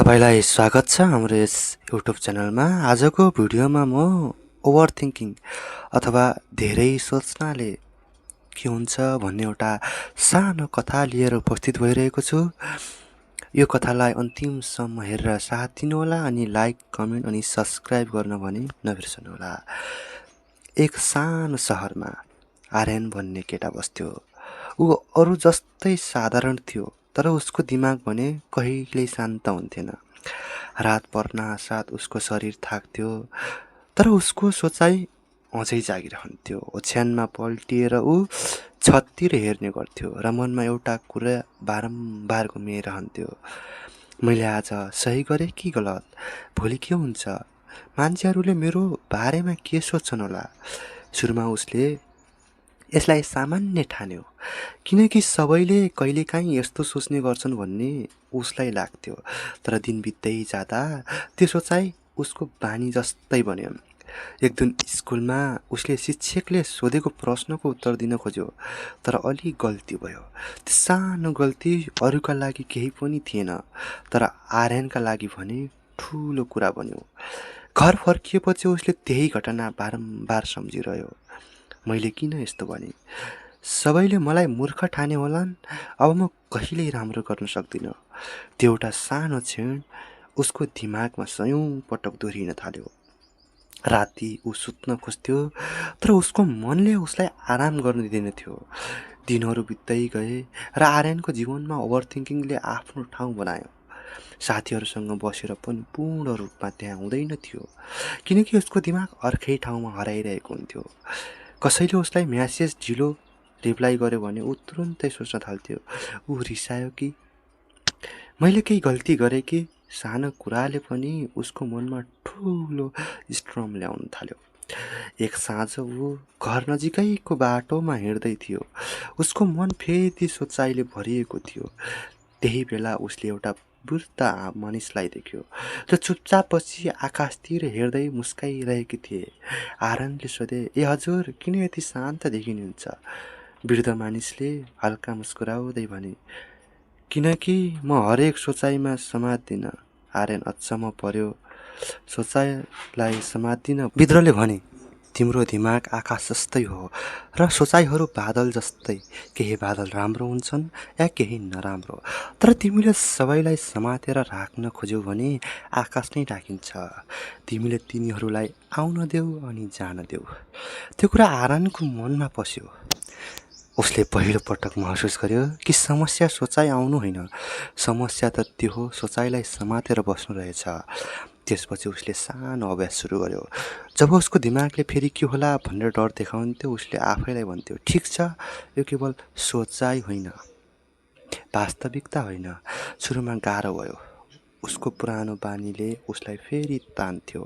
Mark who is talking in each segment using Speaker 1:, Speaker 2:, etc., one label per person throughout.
Speaker 1: तपाईलाई स्वागत छ हाम्रो यस युट्युब च्यानलमा। आजको भिडियोमा म ओभर थिङ्किङ अथवा धेरै सोच्नाले के हुन्छ भन्ने एउटा सानो कथा लिएर उपस्थित भइरहेको छु। यो कथालाई अन्तिमसम्म हेरेर साथ दिनुहोला अनि लाइक, कमेन्ट अनि सब्स्क्राइब गर्न भने नबिर्सनुहोला। एक सानो सहरमा आर्यन भन्ने केटा बस्थ्यो। ऊ अरू जस्तै साधारण थियो, तर उसको दिमाग भने कहिल्यै शान्त हुन्थेन। रात पर्नासाथ उसको शरीर थाक्थ्यो, तर उसको सोचाइ अझै जागिरहन्थ्यो। ओछ्यानमा पल्टिएर ऊ छततिर हेर्ने गर्थ्यो र मनमा एउटा कुरा बारम्बार घुमिरहन्थ्यो, मैले आज सही गरेँ कि गलत? भोलि के हुन्छ? मान्छेहरूले मेरो बारेमा के सोच्छन् होला? सुरुमा उसले यसलाई सामान्य ठान्यो, किनकि सबैले कहिलेकाहीँ यस्तो सोच्ने गर्छन् भन्ने उसलाई लाग्थ्यो। तर दिन बित्दै जाँदा त्यो सोचाइ उसको बानी जस्तै बन्यो। एक दिन स्कुलमा उसले शिक्षकले सोधेको प्रश्नको उत्तर दिन खोज्यो, तर अलि गल्ती भयो। त्यो सानो गल्ती अरूका लागि केही पनि थिएन, तर आर्यनका लागि भने ठुलो कुरा बन्यो। घर फर्किएपछि उसले त्यही घटना बारम्बार सम्झिरह्यो। मैले किन यस्तो भने? सबैले मलाई मूर्ख ठाने होलान्, अब म कहिल्यै राम्रो गर्न सक्दिनँ। त्यो एउटा सानो क्षण उसको दिमागमा सयौं पटक दोहोरिन थाल्यो। राति ऊ सुत्न खोज्थ्यो, तर उसको मनले उसलाई आराम गर्न दिँदैन थियो। दिनहरू बित्दै गए र आर्यनको जीवनमा ओभरथिङ्किङले आफ्नो ठाउँ बनायो। साथीहरूसँग बसेर पनि पूर्ण रूपमा त्यहाँ हुँदैन थियो, किनकि उसको दिमाग अर्कै ठाउँमा हराइरहेको हुन्थ्यो। कसैले उसलाई म्यासेज ढिलो रिप्लाई गर्यो भने ऊ तुरुन्तै सोच्न थाल्थ्यो, ऊ रिसायो कि मैले केही गल्ती गरेँ कि? सानो कुराले पनि उसको मनमा ठुलो स्ट्रम ल्याउन थाल्यो। एक साँझ ऊ घर नजिकैको बाटोमा हिँड्दै थियो। उसको मन फेरि ती सोचाइले भरिएको थियो। त्यही बेला उसले एउटा वृद्ध मानिसलाई देख्यो, जो चुपचाप बसी आकाशतिर हेर्दै मुस्काइरहेकी थिए। आर्यनले सोधे, ए हजुर, किन यति शान्त देखिनुहुन्छ? वृद्ध मानिसले हल्का मुस्कुराउँदै भने, किनकि म हरेक सोचाइमा समात्दिन। आर्यन अचम्म पर्यो। सोचाइलाई समात्दिन? वृद्धले भने, तिम्रो दिमाग आकाश जस्तै हो र सोचाइहरू बादल जस्तै। केही बादल राम्रो हुन्छन् या केही नराम्रो, तर तिमीले सबैलाई समातेर राख्न खोज्यौ भने आकाश नै ढाकिन्छ। तिमीले तिनीहरूलाई आउन देऊ अनि जान देऊ। त्यो कुरा आर्यनको मनमा पस्यो। उसले पहिलो पटक महसुस गर्यो कि समस्या सोचाइ आउनु होइन, समस्या त त्यो हो सोचाइलाई समातेर बस्नु रहेछ। त्यसपछि उसले सानो अभ्यास सुरु गर्यो। जब उसको दिमागले फेरि के होला भनेर डर देखाउँथ्यो, उसले आफैलाई भन्थ्यो, ठिक छ, यो केवल सोचाइ होइन, वास्तविकता होइन। सुरुमा गाह्रो भयो। उसको पुरानो बानीले उसलाई फेरि तान्थ्यो,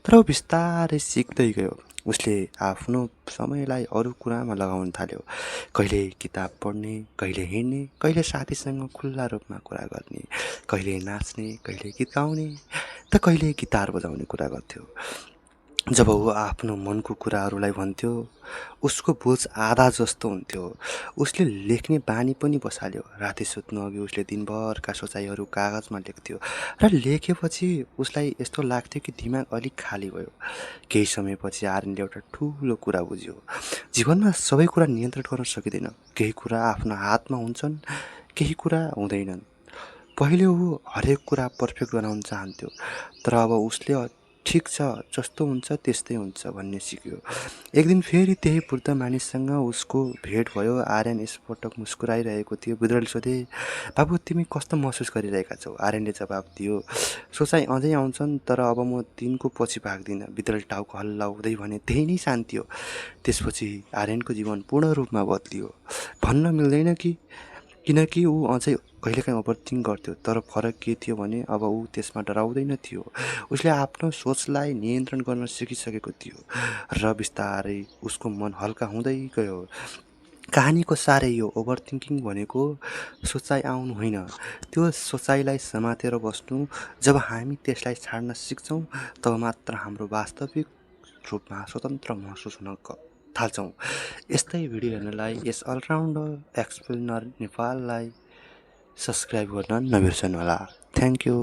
Speaker 1: तर ऊ बिस्तारै सिक्दै गयो। उसले आफ्नो समयलाई अरू कुरामा लगाउन थाल्यो। कहिले किताब पढ्ने, कहिले हिँड्ने, कहिले साथीसँग खुल्ला रूपमा कुरा गर्ने, कहिले नाच्ने, कहिले गीत गाउने, त कहिले गिटार बजाउने कुरा गर्थ्यो। जब ऊ आफ्नो मनको कुराहरूलाई भन्थ्यो, उसको बोझ आधा जस्तो हुन्थ्यो। उसले लेख्ने बानी पनि बसाल्यो। राति सुत्नु अघि उसले दिनभरका सोचाइहरू कागजमा लेख्थ्यो र लेखेपछि उसलाई यस्तो लाग्थ्यो कि दिमाग अलिक खाली भयो। केही समयपछि आर्यनले एउटा ठुलो कुरा बुझ्यो, जीवनमा सबै कुरा नियन्त्रण गर्न सकिँदैन। केही कुरा आफ्नो हातमा हुन्छन्, केही कुरा हुँदैनन्। पहिले ऊ हरेक कुरा पर्फेक्ट बनाउन चाहन्थ्यो, तर अब उसले ठिक छ, जस्तो हुन्छ त्यस्तै हुन्छ भन्ने सिक्यो। एक दिन फेरि त्यही वृद्ध मानिससँग उसको भेट भयो। आर्यन यसपटक मुस्कुराइरहेको थियो। वृद्धले सोधे, बाबु, तिमी कस्तो महसुस गरिरहेका छौ? आर्यनले जवाब दियो, सोचाइ अझै आउँछन्, तर अब म दिनको पछि भाग्दिनँ। वृद्धले टाउको हल्लाउँदै भने, त्यही नै शान्ति हो। त्यसपछि आर्यनको जीवन पूर्ण रूपमा बदलियो। भन्न मिल्दैन किनकि ऊ अझै कहिलेकाहीँ ओभरथिङ्क गर्थ्यो, तर फरक के थियो भने अब ऊ त्यसमा डराउँदैन थियो। उसले आफ्नो सोचलाई नियन्त्रण गर्न सिकिसकेको थियो र बिस्तारै उसको मन हल्का हुँदै गयो। कहानीको सारै यो, ओभरथिङ्किङ भनेको सोचाइ आउनु होइन, त्यो सोचाइलाई समातेर बस्नु। जब हामी त्यसलाई छाड्न सिक्छौँ, तब मात्र हाम्रो वास्तविक रूपमा स्वतन्त्र महसुस हुन थाल्छौँ। यस्तै भिडियो हेर्नलाई यस अलराउन्डर एक्सप्लेनर नेपाललाई सब्स्क्राइब गर्न नबिर्सनुहोला। Thank you.